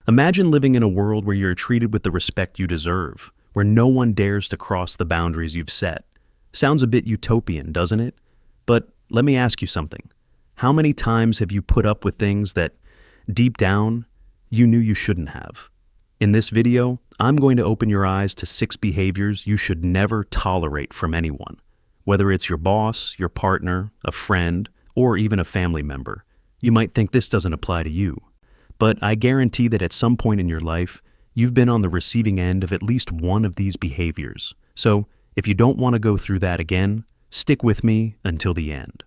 Imagine living in a world where you're treated with the respect you deserve, where no one dares to cross the boundaries you've set. Sounds a bit utopian, doesn't it? But let me ask you something. How many times have you put up with things that, deep down, you knew you shouldn't have? In this video, I'm going to open your eyes to 6 behaviors you should never tolerate from anyone. Whether it's your boss, your partner, a friend, or even a family member. You might think this doesn't apply to you. But I guarantee that at some point in your life, you've been on the receiving end of at least one of these behaviors. So, if you don't want to go through that again, stick with me until the end.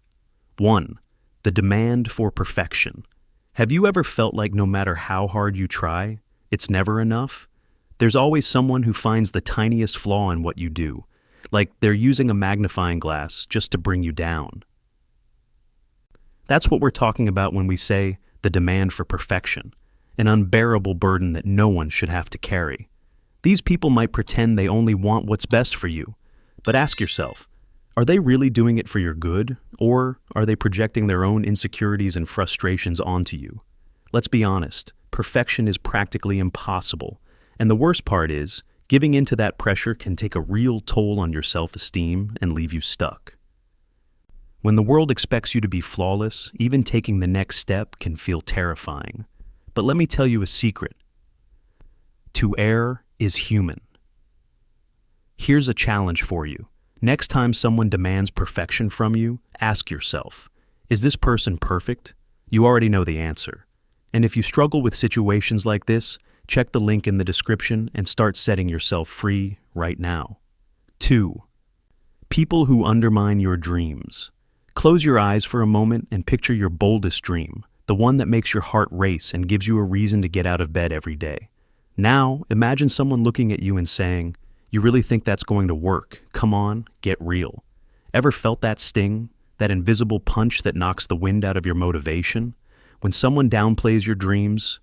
1. The demand for perfection. Have you ever felt like no matter how hard you try, it's never enough? There's always someone who finds the tiniest flaw in what you do, like they're using a magnifying glass just to bring you down. That's what we're talking about when we say the demand for perfection, an unbearable burden that no one should have to carry. These people might pretend they only want what's best for you, but ask yourself, are they really doing it for your good, or are they projecting their own insecurities and frustrations onto you? Let's be honest, perfection is practically impossible, and the worst part is, giving into that pressure can take a real toll on your self-esteem and leave you stuck. When the world expects you to be flawless, even taking the next step can feel terrifying. But let me tell you a secret. To err is human. Here's a challenge for you. Next time someone demands perfection from you, ask yourself, is this person perfect? You already know the answer. And if you struggle with situations like this, check the link in the description and start setting yourself free right now. 2. People who undermine your dreams. Close your eyes for a moment and picture your boldest dream, the one that makes your heart race and gives you a reason to get out of bed every day. Now, imagine someone looking at you and saying, "You really think that's going to work? Come on, get real." Ever felt that sting? That invisible punch that knocks the wind out of your motivation? When someone downplays your dreams,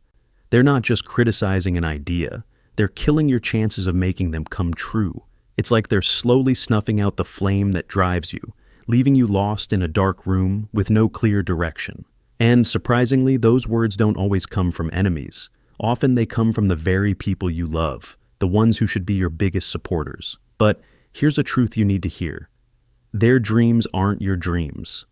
they're not just criticizing an idea, they're killing your chances of making them come true. It's like they're slowly snuffing out the flame that drives you, leaving you lost in a dark room with no clear direction. And surprisingly, those words don't always come from enemies. Often they come from the very people you love, the ones who should be your biggest supporters. But here's a truth you need to hear. Their dreams aren't your dreams.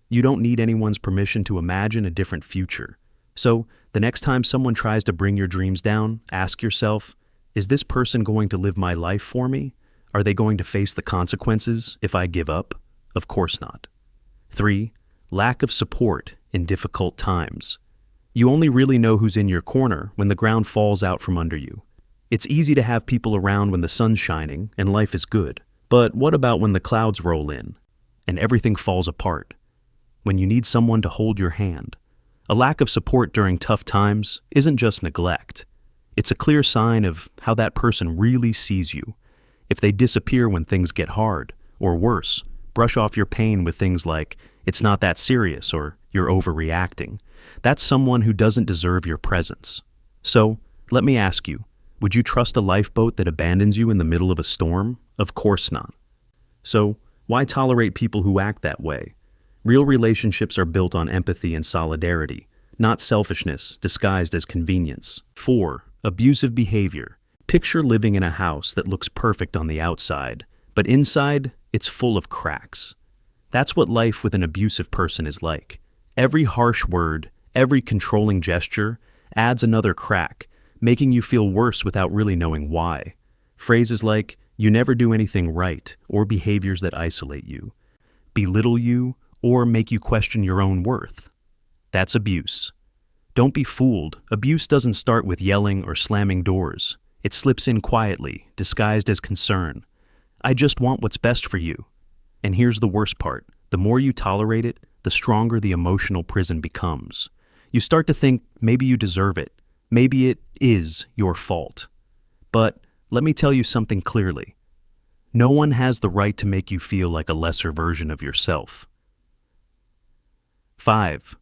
You don't need anyone's permission to imagine a different future. So, the next time someone tries to bring your dreams down, ask yourself, is this person going to live my life for me? Are they going to face the consequences if I give up? Of course not. 3. Lack of support in difficult times. You only really know who's in your corner when the ground falls out from under you. It's easy to have people around when the sun's shining and life is good. But what about when the clouds roll in and everything falls apart? When you need someone to hold your hand? A lack of support during tough times isn't just neglect. It's a clear sign of how that person really sees you. If they disappear when things get hard, or worse, brush off your pain with things like, "It's not that serious," or "You're overreacting," that's someone who doesn't deserve your presence. So, let me ask you, would you trust a lifeboat that abandons you in the middle of a storm? Of course not. So, why tolerate people who act that way? Real relationships are built on empathy and solidarity, not selfishness disguised as convenience. 4. Abusive behavior. Picture living in a house that looks perfect on the outside, but inside, it's full of cracks. That's what life with an abusive person is like. Every harsh word, every controlling gesture adds another crack, making you feel worse without really knowing why. Phrases like, "You never do anything right," or behaviors that isolate you, belittle you, or make you question your own worth. That's abuse. Don't be fooled. Abuse doesn't start with yelling or slamming doors. It slips in quietly, disguised as concern. "I just want what's best for you." And here's the worst part. The more you tolerate it, the stronger the emotional prison becomes. You start to think maybe you deserve it. Maybe it is your fault. But let me tell you something clearly. No one has the right to make you feel like a lesser version of yourself. 5.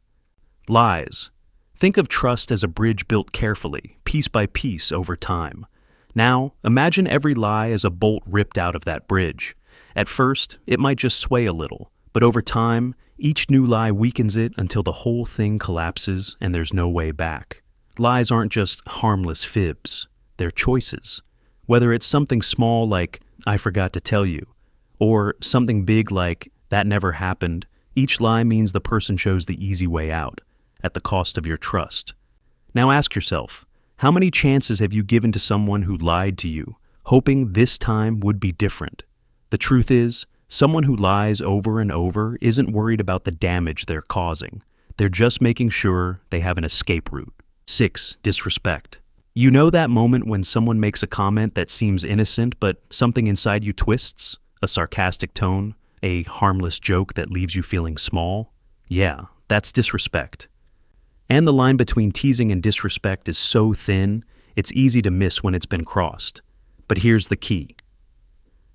Lies. Think of trust as a bridge built carefully, piece by piece over time. Now, imagine every lie as a bolt ripped out of that bridge. At first, it might just sway a little, but over time, each new lie weakens it until the whole thing collapses and there's no way back. lies aren't just harmless fibs, they're choices. Whether it's something small like, I forgot to tell you, or something big like, that never happened, each lie means the person chose the easy way out, at the cost of your trust. Now ask yourself, how many chances have you given to someone who lied to you, hoping this time would be different? The truth is, someone who lies over and over isn't worried about the damage they're causing. They're just making sure they have an escape route. 6. Disrespect. You know that moment when someone makes a comment that seems innocent, but something inside you twists? A sarcastic tone? A harmless joke that leaves you feeling small? Yeah, that's disrespect. And the line between teasing and disrespect is so thin, it's easy to miss when it's been crossed. But here's the key.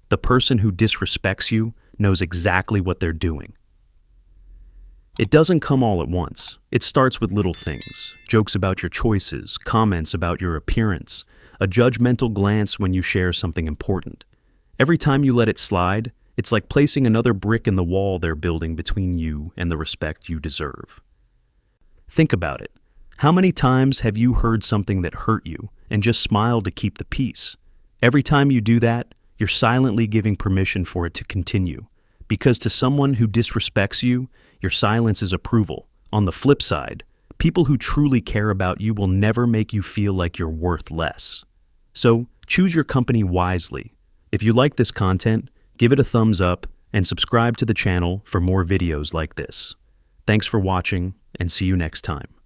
The person who disrespects you knows exactly what they're doing. It doesn't come all at once. It starts with little things, jokes about your choices, comments about your appearance, a judgmental glance when you share something important. Every time you let it slide, it's like placing another brick in the wall they're building between you and the respect you deserve. Think about it. How many times have you heard something that hurt you and just smiled to keep the peace? Every time you do that, you're silently giving permission for it to continue. Because to someone who disrespects you, your silence is approval. On the flip side, people who truly care about you will never make you feel like you're worth less. So, choose your company wisely. If you like this content, give it a thumbs up and subscribe to the channel for more videos like this. Thanks for watching, and see you next time.